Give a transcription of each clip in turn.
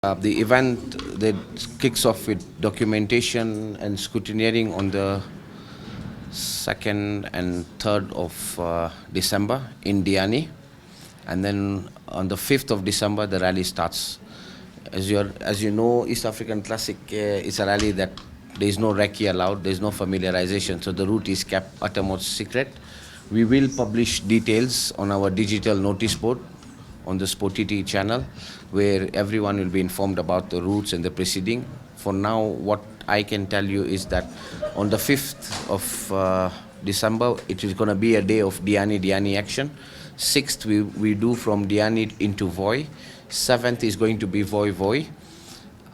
The event that kicks off with documentation and scrutineering on the 2nd and 3rd of December in Diani. And then on the 5th of December, the rally starts. As you know, East African Classic is a rally that there is no recce allowed, there is no familiarization, so the route is kept uttermost secret. We will publish details on our digital notice board on the SportTT channel, where everyone will be informed about the routes and the proceeding. For now, what I can tell you is that on the 5th of December, it is going to be a day of Diani action. 6th, we do from Diani into Voi. 7th is going to be Voi.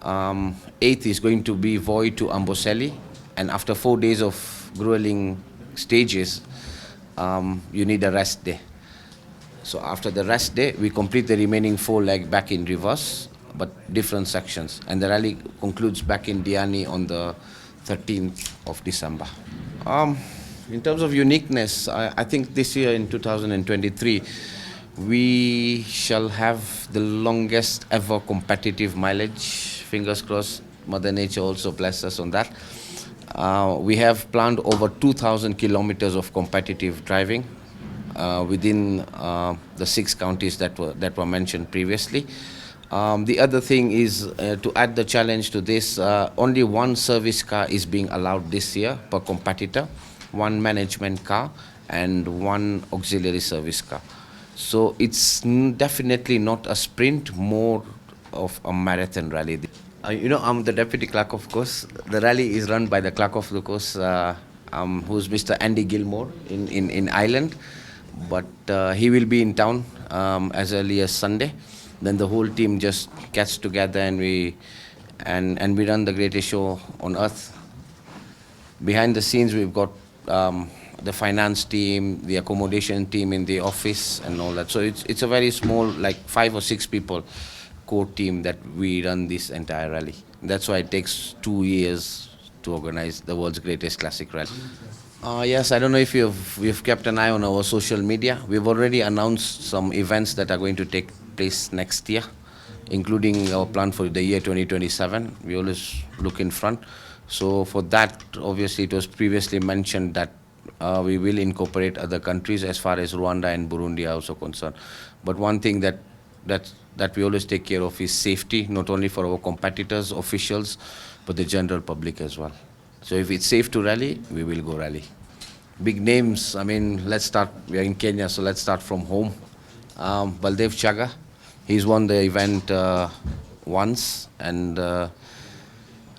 8th is going to be Voi to Amboseli. And after 4 days of grueling stages, you need a rest day. So after the rest day, we complete the remaining 4 leg back in reverse, but different sections. And the rally concludes back in Diani on the 13th of December. In terms of uniqueness, I think this year in 2023, we shall have the longest ever competitive mileage. Fingers crossed, Mother Nature also bless us on that. We have planned over 2,000 kilometers of competitive driving within the 6 counties that were mentioned previously. The other thing is to add the challenge to this, only 1 service car is being allowed this year per competitor, 1 management car and 1 auxiliary service car. So it's definitely not a sprint, more of a marathon rally. I'm the deputy clerk of course. The rally is run by the clerk of the course, who's Mr. Andy Gilmore in Ireland. But he will be in town as early as Sunday. Then the whole team just gets together and we run the greatest show on earth. Behind the scenes, we've got the finance team, the accommodation team in the office, and all that. So it's a very small, like 5 or 6 people core team that we run this entire rally. That's why it takes 2 years to organize the world's greatest classic rally. Yes, I don't know if you've kept an eye on our social media. We've already announced some events that are going to take place next year, including our plan for the year 2027. We always look in front. So for that, obviously, it was previously mentioned that we will incorporate other countries as far as Rwanda and Burundi are also concerned. But one thing that we always take care of is safety, not only for our competitors, officials, but the general public as well. So if it's safe to rally, we will go rally. Big names, I mean, let's start, we are in Kenya, so let's start from home. Baldev Chaga, he's won the event once, and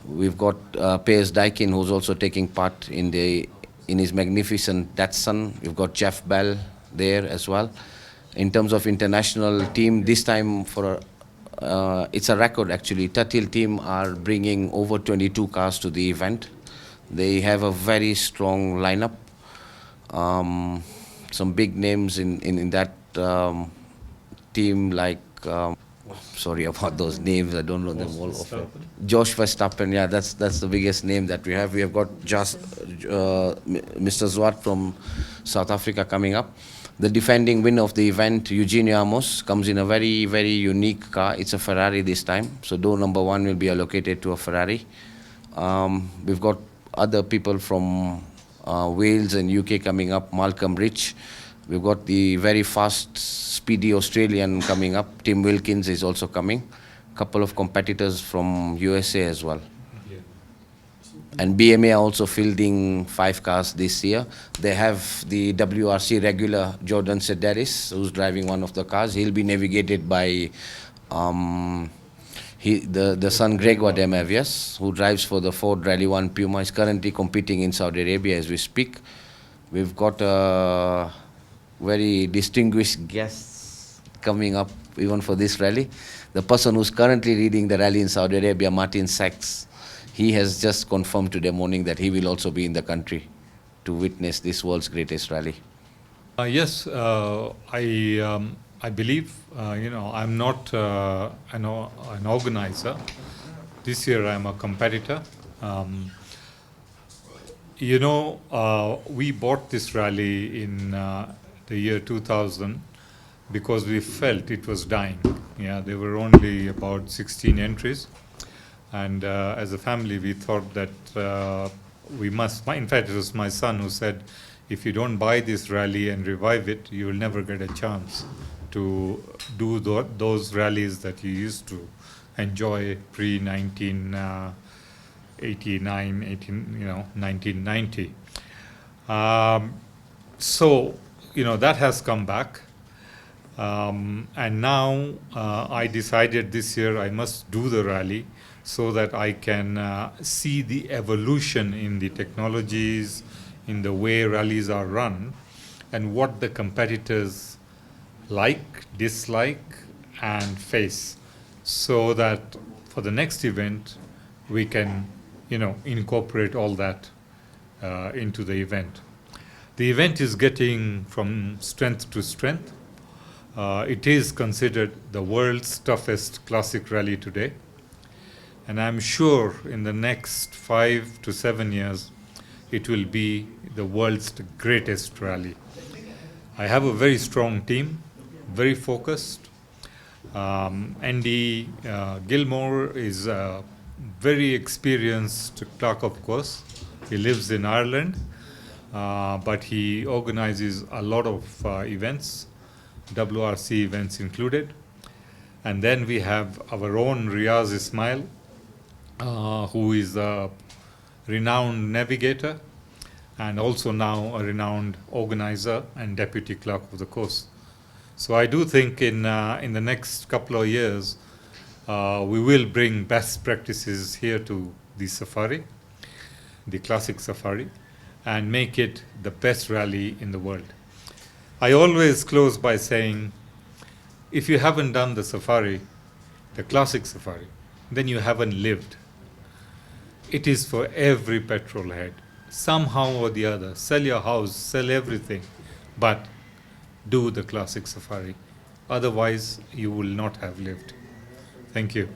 we've got Piers Daikin, who's also taking part in his magnificent Datsun. We've got Jeff Bell there as well. In terms of international team, this time it's a record actually. Tatil team are bringing over 22 cars to the event. They have a very strong lineup. Some big names in that team, like sorry about those names, I don't know them all. Josh Verstappen, yeah, that's the biggest name that we have. We have got just Mr. Zwart from South Africa coming up. The defending winner of the event, Eugenio Amos, comes in a very, very unique car. It's a Ferrari this time, so door number 1 will be allocated to a Ferrari. We've got other people from Wales and UK coming up, Malcolm Rich. We've got the very fast, speedy Australian coming up. Tim Wilkins is also coming. A couple of competitors from USA as well. And BMA are also fielding 5 cars this year. They have the WRC regular Jordan Sederis, who's driving one of the cars. He'll be navigated by the son Gregor Demavias, who drives for the Ford Rally 1 Puma. Is currently competing in Saudi Arabia as we speak. We've got very distinguished guests coming up even for this rally. The person who's currently leading the rally in Saudi Arabia, Martin Sachs, he has just confirmed today morning that he will also be in the country to witness this world's greatest rally. Yes, I believe, I'm not an organizer. This year I'm a competitor. We bought this rally in the year 2000 because we felt it was dying. Yeah, there were only about 16 entries, and as a family, we thought that we must. In fact, it was my son who said, "If you don't buy this rally and revive it, you will never get a chance to do those rallies that you used to enjoy pre 1989, 1990." So, that has come back. And now I decided this year I must do the rally so that I can see the evolution in the technologies, in the way rallies are run, and what the competitors like, dislike, and face, so that for the next event we can, incorporate all that into the event. The event is getting from strength to strength. It is considered the world's toughest classic rally today. And I'm sure in the next 5 to 7 years, it will be the world's greatest rally. I have a very strong team, very focused. Andy Gilmore is a very experienced clerk, of course. He lives in Ireland, but he organizes a lot of events, WRC events included. And then we have our own Riaz Ismail, who is a renowned navigator and also now a renowned organizer and deputy clerk of the course. So I do think in the next couple of years, we will bring best practices here to the safari, the classic safari, and make it the best rally in the world. I always close by saying, if you haven't done the safari, the classic safari, then you haven't lived. It is for every petrol head, somehow or the other. Sell your house, sell everything, but do the classic safari. Otherwise, you will not have lived. Thank you.